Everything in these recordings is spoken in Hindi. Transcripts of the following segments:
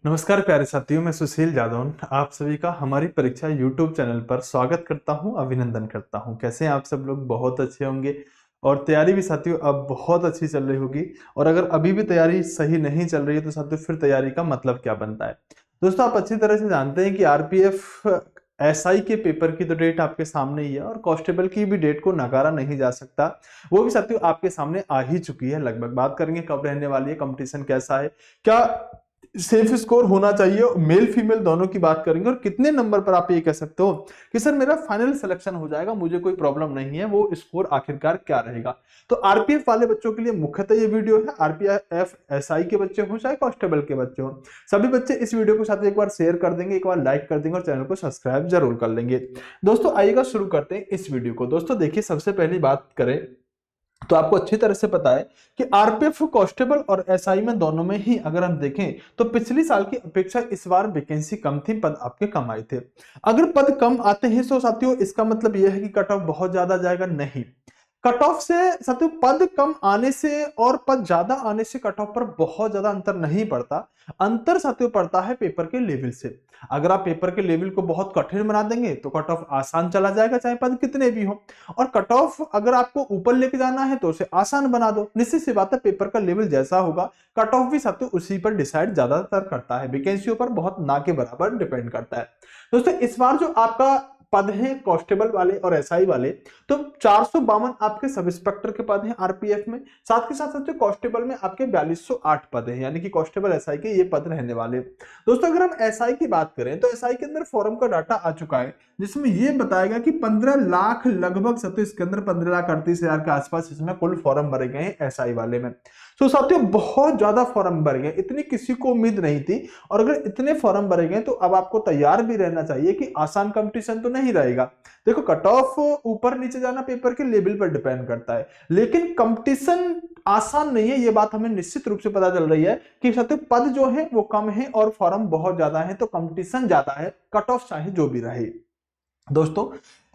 नमस्कार प्यारे साथियों, मैं सुशील जादौन आप सभी का हमारी परीक्षा यूट्यूब चैनल पर स्वागत करता हूं, अभिनंदन करता हूं। कैसे हैं आप सब लोग? बहुत अच्छे होंगे। और तैयारी भी साथियों अब बहुत अच्छी चल रही होगी। और अगर अभी भी तैयारी सही नहीं चल रही है तो साथियों फिर तैयारी का मतलब क्या बनता है? दोस्तों, आप अच्छी तरह से जानते हैं कि आरपीएफ एसआई के पेपर की तो डेट आपके सामने ही है और कांस्टेबल की भी डेट को नकारा नहीं जा सकता। वो भी साथियों आपके सामने आ ही चुकी है। लगभग बात करेंगे कब रहने वाली है, कंपटीशन कैसा है, क्या सेफ स्कोर होना चाहिए, मेल फीमेल दोनों की बात करेंगे और कितने नंबर पर आप ये कह सकते हो कि सर मेरा फाइनल सिलेक्शन हो जाएगा, मुझे कोई प्रॉब्लम नहीं है, वो स्कोर आखिरकार क्या रहेगा। तो आरपीएफ वाले बच्चों के लिए मुख्यतः ये वीडियो है। आरपीएफ एसआई के बच्चे हो चाहे कांस्टेबल के बच्चे हो, सभी बच्चे इस वीडियो को साथ एक बार शेयर कर देंगे, एक बार लाइक कर देंगे और चैनल को सब्सक्राइब जरूर कर लेंगे। दोस्तों आइएगा शुरू करते हैं इस वीडियो को। दोस्तों देखिए, सबसे पहली बात करें तो आपको अच्छी तरह से पता है कि आरपीएफ कांस्टेबल और एसआई में दोनों में ही अगर हम देखें तो पिछली साल की अपेक्षा इस बार वैकेंसी कम थी, पद आपके कम आए थे। अगर पद कम आते हैं तो साथियों इसका मतलब यह है कि कट ऑफ बहुत ज्यादा जाएगा? नहीं। कट ऑफ से साथियों पद कम आने से और पद ज्यादा आने से कट ऑफ पर बहुत ज्यादा अंतर नहीं पड़ता। अंतर साथियों पड़ता है पेपर के लेवल से। अगर आप पेपर के लेवल को बहुत कठिन बना देंगे तो कट ऑफ आसान चला जाएगा, चाहे पद कितने भी हो। और कट ऑफ अगर आपको ऊपर लेके जाना है तो उसे आसान बना दो। निश्चित सी बात है, पेपर का लेवल जैसा होगा कट ऑफ भी साथियों उसी पर डिसाइड ज्यादातर करता है, वैकेंसियों पर बहुत ना के बराबर डिपेंड करता है। दोस्तों इस बार जो आपका पद है कांस्टेबल वाले और एसआई वाले, तो 452 आपके सब इंस्पेक्टर के पद हैं आरपीएफ में। साथ के साथ साथ कांस्टेबल में आपके 4208 पद हैं, यानी कि कांस्टेबल एसआई के ये पद रहने वाले। दोस्तों अगर हम एसआई की बात करें तो एसआई के अंदर फॉर्म का डाटा आ चुका है, जिसमें यह बताएगा कि 15 लाख लगभग साथियों इसके अंदर 15,38,000 के आसपास इसमें कुल फॉर्म भरे गए हैं एसआई वाले में। तो साथियों बहुत ज्यादा फॉर्म भर गए, इतनी किसी को उम्मीद नहीं थी। और अगर इतने फॉर्म भरे गए तो अब आपको तैयार भी रहना चाहिए कि आसान कंपटीशन तो नहीं रहेगा। देखो कट ऑफ ऊपर नीचे जाना पेपर के लेवल पर डिपेंड करता है, लेकिन कंपटीशन आसान नहीं है, ये बात हमें निश्चित रूप से पता चल रही है कि साथियों पद जो है वो कम है और फॉर्म बहुत ज्यादा है, तो कंपटीशन ज्यादा है, कट ऑफ चाहे जो भी रहे। दोस्तों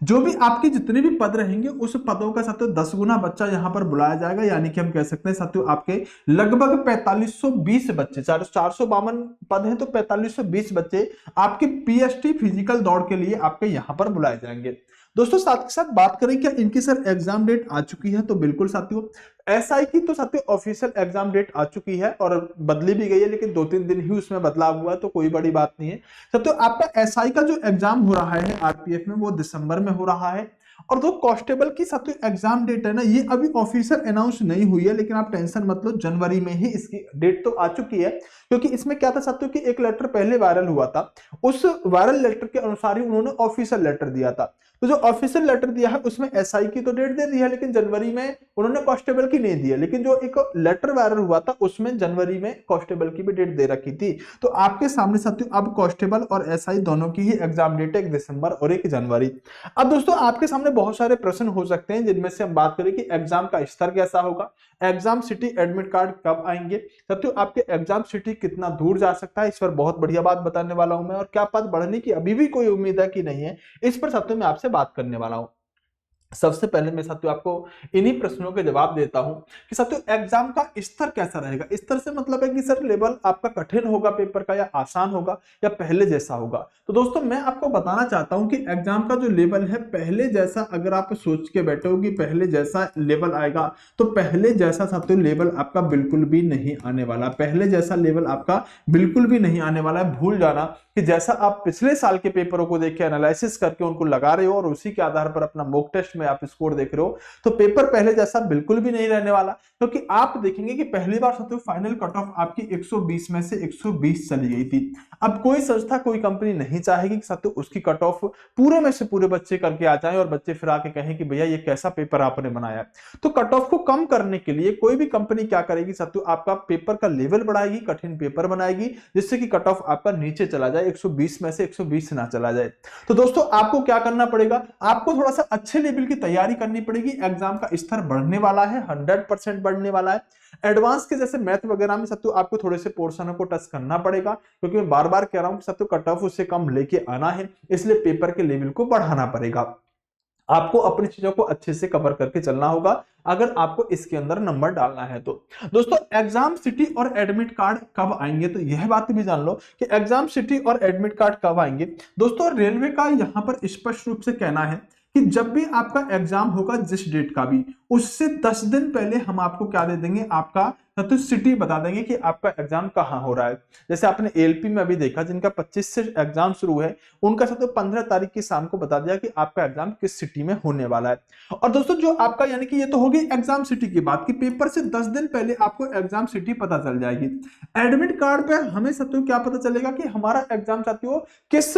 जो भी आपके जितने भी पद रहेंगे उस पदों का साथियों 10 गुना बच्चा यहां पर बुलाया जाएगा, यानी कि हम कह सकते हैं साथियों आपके लगभग 4520 बच्चे, 452 पद हैं तो 4520 बच्चे आपके पीएसटी फिजिकल दौड़ के लिए आपके यहां पर बुलाए जाएंगे। दोस्तों साथ के साथ बात करें क्या इनकी सर एग्जाम डेट आ चुकी है, तो बिल्कुल साथियों एसआई की तो साथियों ऑफिशियल एग्जाम डेट आ चुकी है और बदली भी गई है, लेकिन 2-3 दिन ही उसमें बदलाव हुआ है, तो कोई बड़ी बात नहीं है। तो आपका एसआई का जो एग्जाम हो रहा है आरपीएफ में वो दिसंबर में हो रहा है। और जो कांस्टेबल की साथियों एग्जाम डेट है ना, ये अभी ऑफिशियल अनाउंस नहीं हुई है, लेकिन आप टेंशन मत लो, जनवरी में ही इसकी डेट तो आ चुकी है। क्योंकि इसमें क्या था साथियों कि एक लेटर पहले वायरल हुआ था, उस वायरल लेटर के अनुसार ही उन्होंने ऑफिशियल लेटर दिया था। तो जो ऑफिशियल लेटर दिया है उसमें एसआई की तो डेट दे दी है, लेकिन जनवरी में उन्होंने कांस्टेबल की नहीं दी है। लेकिन जो एक लेटर वायरल हुआ था उसमें जनवरी में कांस्टेबल की भी डेट दे रखी थी। तो आपके सामने साथियों अब कांस्टेबल और एसआई दोनों की ही एग्जाम डेट है, 1 दिसंबर और 1 जनवरी। अब दोस्तों आपके सामने बहुत सारे प्रश्न हो सकते हैं, जिनमें से हम बात करें कि एग्जाम का स्तर कैसा होगा, एग्जाम सिटी एडमिट कार्ड कब आएंगे, साथियों आपके एग्जाम सिटी कितना दूर जा सकता है, इस पर बहुत बढ़िया बात बताने वाला हूं मैं। और क्या पद बढ़ने की अभी भी कोई उम्मीद है कि नहीं है, इस पर साथियों मैं आपसे बात करने वाला हूं। सबसे पहले मैं साथियों आपको इन्हीं प्रश्नों के जवाब देता हूं कि साथियों एग्जाम का स्तर कैसा रहेगा। स्तर से मतलब है कि सर लेवल आपका कठिन होगा पेपर का, या आसान होगा, या पहले जैसा होगा। तो दोस्तों मैं आपको बताना चाहता हूं कि एग्जाम का जो लेवल है पहले जैसा, अगर आप सोच के बैठे हो कि पहले जैसा लेवल आएगा, तो पहले जैसा साथियों लेवल आपका बिल्कुल भी नहीं आने वाला। पहले जैसा लेवल आपका बिल्कुल भी नहीं आने वाला है। भूल जाना कि जैसा आप पिछले साल के पेपरों को देख के एनालिसिस करके उनको लगा रहे हो और उसी के आधार पर अपना मॉक टेस्ट में आप स्कोर देख रहे हो, तो पेपर पहले जैसा बिल्कुल भी नहीं रहने वाला। क्योंकि आप देखेंगे कि पहली बार साथियों फाइनल कट ऑफ आपकी 120 में से 120 चली गई थी। अब कोई संस्था कोई कंपनी नहीं चाहेगी कि साथियों उसकी कट ऑफ पूरे में से पूरे बच्चे करके आ जाए और बच्चे फिर आके कहें कि भैया ये कैसा पेपर आपने बनाया। तो कट ऑफ को कम करने के लिए कोई भी कंपनी क्या करेगी साथियों, आपका पेपर का लेवल बढ़ाएगी, कठिन पेपर बनाएगी, जिससे कि कट ऑफ आपका नीचे चला जाए, 120 में से 120 ना चला जाए। तो दोस्तों आपको क्या करना पड़ेगा, आपको थोड़ा सा अच्छे लेवल की तैयारी करनी पड़ेगी। एग्जाम का स्तर बढ़ने वाला है, 100% बढ़ने वाला है। एडवांस के जैसे मैथ वगैरह में साथियों आपको थोड़े से पोर्शनों को टच करना पड़ेगा, क्योंकि मैं बार बार कह रहा हूं कि साथियों कट ऑफ उससे कम लेके आना है, इसलिए पेपर के लेवल को बढ़ाना पड़ेगा। आपको अपनी चीजों को अच्छे से कवर करके चलना होगा। अगर आपको इसके अंदर नंबर डालना है तो। दोस्तों एग्जाम सिटी और एडमिट कार्ड कब आएंगे, तो यह बात भी जान लो कि एग्जाम सिटी और एडमिट कार्ड कब आएंगे। दोस्तों रेलवे का यहां पर स्पष्ट रूप से कहना है कि जब भी आपका एग्जाम होगा, जिस डेट का भी, उससे 10 दिन पहले हम आपको क्या दे देंगे, आपका तो सिटी बता देंगे कि आपका एग्जाम कहां हो रहा है। जैसे आपने एलपी में अभी देखा, जिनका 25 से एग्जाम शुरू है, उनका तो 15 तारीख की शाम को बता दिया कि आपका एग्जाम किस सिटी में होने वाला है। और दोस्तों जो आपका यानी कि ये तो होगी एग्जाम सिटी की बात, कि पेपर से 10 दिन पहले आपको एग्जाम सिटी पता चल जाएगी। एडमिट कार्ड पे हमें साथियों क्या पता चलेगा कि हमारा एग्जाम साथियों किस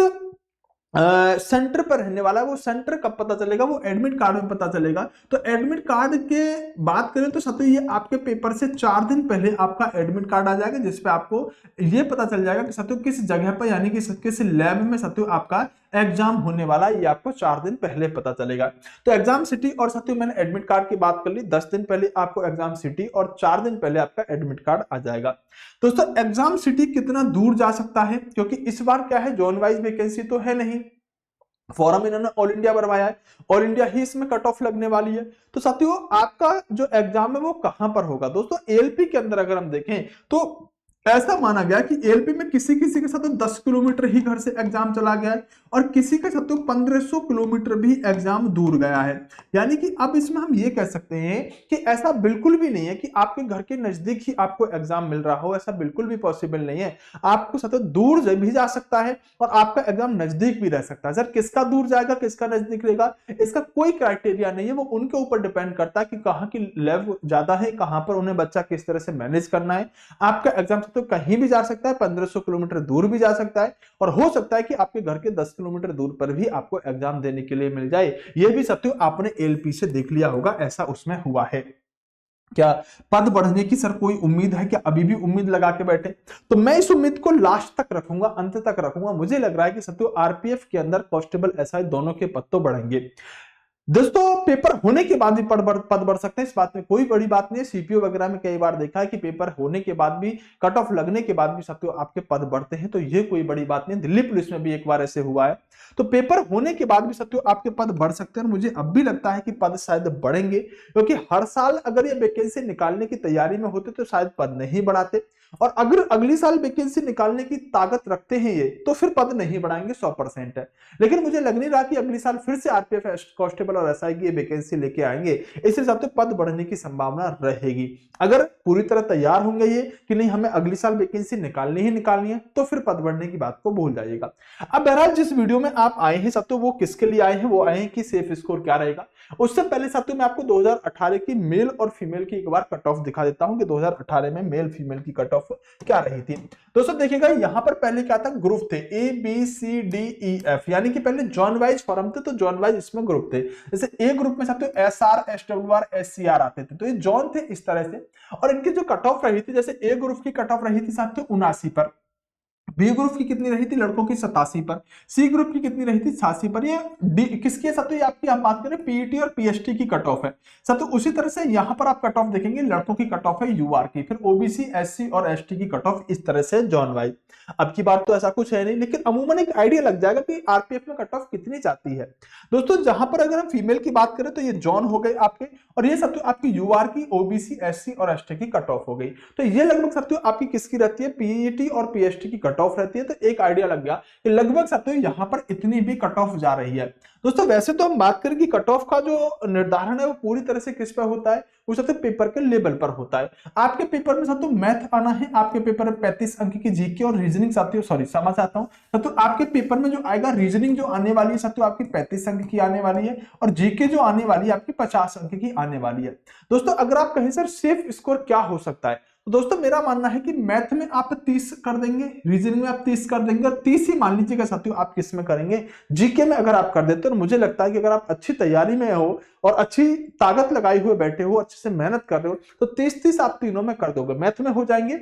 सेंटर पर रहने वाला है। वो सेंटर कब पता चलेगा, वो एडमिट कार्ड में पता चलेगा। तो एडमिट कार्ड के बात करें तो साथियों ये आपके पेपर से 4 दिन पहले आपका एडमिट कार्ड आ जाएगा, जिसपे आपको ये पता चल जाएगा कि साथियों किस जगह पर यानी कि किस लैब में साथियों आपका एग्जाम होने वाला है। ये आपको 4 दिन पहले पता चलेगा। तो एग्जाम सिटी और साथियों मैंने एडमिट कार्ड की बात कर ली, 10 दिन पहले आपको एग्जाम सिटी और 4 दिन पहले आपका एडमिट कार्ड आ जाएगा। दोस्तों एग्जाम सिटी कितना दूर जा सकता है, क्योंकि इस बार क्या है, जोन वाइज वैकेंसी तो है नहीं, फॉर्म इन्होंने ऑल इंडिया भरवाया है, ऑल इंडिया ही इसमें कट ऑफ लगने वाली है। तो साथियों आपका जो एग्जाम है वो कहां पर होगा। दोस्तों एलपी के अंदर अगर हम देखें तो ऐसा माना गया कि एलपी में किसी किसी के साथ 10 किलोमीटर ही घर से एग्जाम चला गया है, और किसी के साथ 1500 किलोमीटर भी एग्जाम दूर गया है। यानी कि अब इसमें हम ये कह सकते हैं कि ऐसा बिल्कुल भी नहीं है कि आपके घर के नजदीक ही आपको एग्जाम मिल रहा हो, ऐसा बिल्कुल भी पॉसिबल नहीं है। आपको साथ दूर भी जा सकता है और आपका एग्जाम नजदीक भी रह सकता है। सर किसका दूर जाएगा, किसका नजदीक रहेगा, इसका कोई क्राइटेरिया नहीं है, वो उनके ऊपर डिपेंड करता है कि कहाँ की लेवल ज्यादा है, कहां पर उन्हें बच्चा किस तरह से मैनेज करना है। आपका एग्जाम तो कहीं भी जा सकता है, 1500 किलोमीटर दूर भी जा सकता है, और हो सकता है कि आपके घर के 10 किलोमीटर दूर पर भी आपको एग्जाम देने के लिए मिल जाए। यह भी साथियों आपने एलपी से देख लिया होगा, ऐसा उसमें हुआ है। क्या पद बढ़ने की सर कोई उम्मीद है क्या, अभी भी उम्मीद लगा के बैठे, तो मैं इस उम्मीद को लास्ट तक रखूंगा, अंत तक रखूंगा। मुझे लग रहा है कि साथियों आरपीएफ के अंदर कांस्टेबल एसआई दोनों के पद तो बढ़ेंगे। दोस्तों पेपर होने के बाद भी पद बढ़ सकते हैं, इस बात में कोई बड़ी बात नहीं है। सीपीओ वगैरह में कई बार देखा है कि पेपर होने के बाद भी, कट ऑफ लगने के बाद भी साथियों आपके पद बढ़ते हैं, तो ये कोई बड़ी बात नहीं। दिल्ली पुलिस में भी एक बार ऐसे हुआ है। तो पेपर होने के बाद भी साथियों आपके पद बढ़ सकते हैं, और मुझे अब भी लगता है कि पद शायद बढ़ेंगे, क्योंकि हर साल अगर ये वैकेंसी निकालने की तैयारी में होते तो शायद पद नहीं बढ़ाते, और अगर अगली साल वैकेंसी निकालने की ताकत रखते हैं ये, तो फिर पद नहीं बढ़ाएंगे, 100% है। लेकिन मुझे लग नहीं रहा कि अगली साल फिर से आरपीएफ कांस्टेबल और एसआई की वैकेंसी लेके आएंगे, इस हिसाब से पद बढ़ने की संभावना रहेगी। अगर पूरी तरह तैयार होंगे ये कि नहीं हमें अगली साल वैकेंसी निकालनी ही निकालनी है, तो फिर पद बढ़ने की बात को भूल जाइएगा। अब बहरहाल जिस वीडियो में आप आए हैं साथियों, वो किसके लिए आए हैं, वो आए हैं कि सेफ स्कोर क्या रहेगा। उससे पहले साथियों मैं आपको 2018 की मेल और फीमेल की एक बार कट ऑफ दिखा देता हूं कि 2018 में मेल फीमेल की कट ऑफ क्या रही थी। दोस्तों देखिएगा यहां पर पहले क्या था, ग्रुप थे A B C D E F, यानी कि पहले जॉन वाइज फॉर्म थे, तो जॉन वाइज इसमें ग्रुप थे। जैसे ए ग्रुप में साथियों S R S W R S C R आते थे, तो ये जॉन थे इस तरह से। और इनकी जो कट ऑफ रही थी, जैसे ए ग्रुप की कट ऑफ रही थी साथियों 79 पर, बी ग्रुप की कितनी रही थी लड़कों की 87 पर, सी ग्रुप की कितनी रही थी 86 पर। ये डी किसकी है साथियों, ये आपकी हम बात करें पीईटी और पीएसटी की कट ऑफ है साथियों। उसी तरह से यहां पर आप कट ऑफ देखेंगे, लड़कों की कट ऑफ है यूआर की, फिर ओबीसी एससी और एसटी की कट ऑफ इस तरह से जॉन वाइज। अब की बात तो ऐसा कुछ है नहीं, लेकिन अमूमन एक आइडिया लग जाएगा कि आरपीएफ में कट ऑफ कितनी जाती है। दोस्तों जहां पर अगर हम फीमेल की बात करें तो ये जॉन हो गए आपके, और ये साथियों आपकी यूआर की, ओबीसी एससी और एसटी की कट ऑफ हो गई। तो ये लगभग साथियों आपकी किसकी रहती है, पीईटी और पीएसटी की कट ऑफ रहती है। तो एक आइडिया लग गया कि लगभग साथियों यहां पर इतनी भी कट ऑफ जा रही है। दोस्तों वैसे तो हम बात करें कि कट ऑफ का जो निर्धारण है वो पूरी तरह से किस पर होता है, वो सबसे पेपर के लेवल पर होता है। आपके पेपर में साथियों मैथ आना है, आपके पेपर में 35 अंक की जीके और रीजनिंग साथियों, सॉरी समझ आता हूं साथियों, आपके पेपर में जो आएगा रीजनिंग जो आने वाली है साथियों आपकी 35 अंक की आने वाली है, और जीके जो आने वाली है आपकी 50 अंक की आने वाली है। दोस्तों अगर आप कहें सर सेफ स्कोर क्या हो सकता है, तो दोस्तों मेरा मानना है कि मैथ में आप 30 कर देंगे, रीजनिंग में आप 30 कर देंगे, और 30 ही मान लीजिएगा साथियों आप किस में करेंगे, जीके में अगर आप कर देते हो। मुझे लगता है कि अगर आप अच्छी तैयारी में हो और अच्छी ताकत लगाए हुए बैठे हो, अच्छे से मेहनत कर रहे हो, तो 30-30 आप तीनों में कर दोगे। मैथ में हो जाएंगे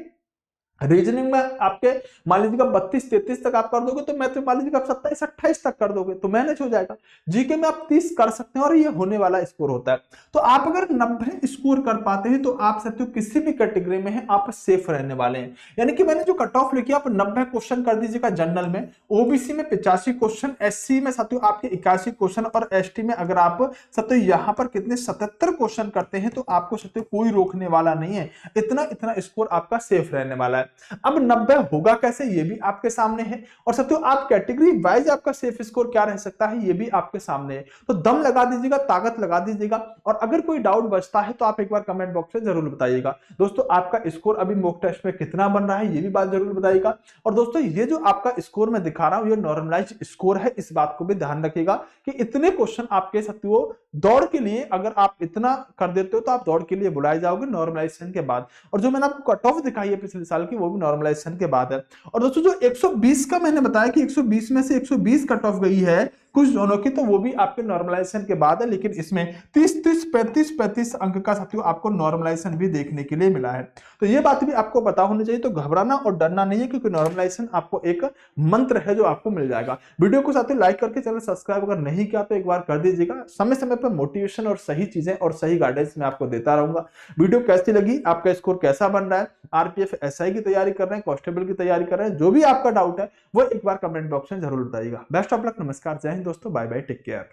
रीजनिंग में आपके मान लीजिएगा 32-33 तक आप कर दोगे, तो मैथ में मान लीजिएगा आप 27-28 तक कर दोगे तो मैनेज हो जाएगा। जीके में आप 30 कर सकते हैं और ये होने वाला स्कोर होता है। तो आप अगर 90 स्कोर कर पाते हैं तो आप सकते हो किसी भी कैटेगरी में है आप सेफ रहने वाले हैं। यानी कि मैंने जो कट ऑफ लिखी आप 90 क्वेश्चन कर दीजिएगा जनरल में, ओबीसी में 85 क्वेश्चन, एससी में साथियों आपके 81 क्वेश्चन और एसटी में अगर आप साथियों यहाँ पर कितने 77 क्वेश्चन करते हैं तो आपको साथियों कोई रोकने वाला नहीं है। इतना इतना स्कोर आपका सेफ रहने वाला है। अब 90 होगा कैसे ये भी आपके सामने है, और साथियों आप कैटेगरी वाइज आपका सेफ स्कोर क्या रह सकता है ये भी आपके सामने है। तो दम लगा दीजिएगा, ताकत लगा दीजिएगा, और अगर कोई डाउट बचता है तो आप एक बार कमेंट बॉक्स में जरूर बताइएगा। दोस्तों आपका स्कोर अभी मॉक टेस्ट में कितना बन रहा है ये भी बात जरूर बताइएगा। और दोस्तों ये जो आपका स्कोर मैं दिखा रहा हूं ये नॉर्मलाइज स्कोर है, इस बात को भी ध्यान रखिएगा कि इतने क्वेश्चन आपके साथियों दौड़ के लिए अगर आप इतना कर देते हो तो आप दौड़ के लिए बुलाए जाओगे नॉर्मलाइजेशन के बाद। और जो मैंने आपको कट ऑफ दिखाई है पिछले साल की वो भी नॉर्मलाइजेशन के बाद है। और दोस्तों जो 120 का मैंने बताया कि 120 में से 120 कट ऑफ गई है कुछ जोनों की, तो वो भी आपके नॉर्मलाइजेशन के बाद है, लेकिन इसमें 30-30 35-35 अंक का साथियों आपको नॉर्मलाइजेशन भी देखने के लिए मिला है। तो ये बात भी आपको पता होनी चाहिए। तो घबराना और डरना नहीं है, क्योंकि नॉर्मलाइजेशन आपको एक मंत्र है जो आपको मिल जाएगा। वीडियो को साथियों लाइक करके चैनल सब्सक्राइब अगर नहीं किया तो एक बार कर दीजिएगा। समय समय पर मोटिवेशन और सही चीजें और सही गाइडेंस मैं आपको देता रहूंगा। वीडियो कैसी लगी, आपका स्कोर कैसा बन रहा है, आरपीएफ एसआई की तैयारी कर रहे हैं, कांस्टेबल की तैयारी कर रहे हैं, जो भी आपका डाउट है वो एक बार कमेंट बॉक्स में जरूर बताइएगा। बेस्ट ऑफ लक, नमस्कार, जय हिंद दोस्तों, बाय बाय, टेक केयर।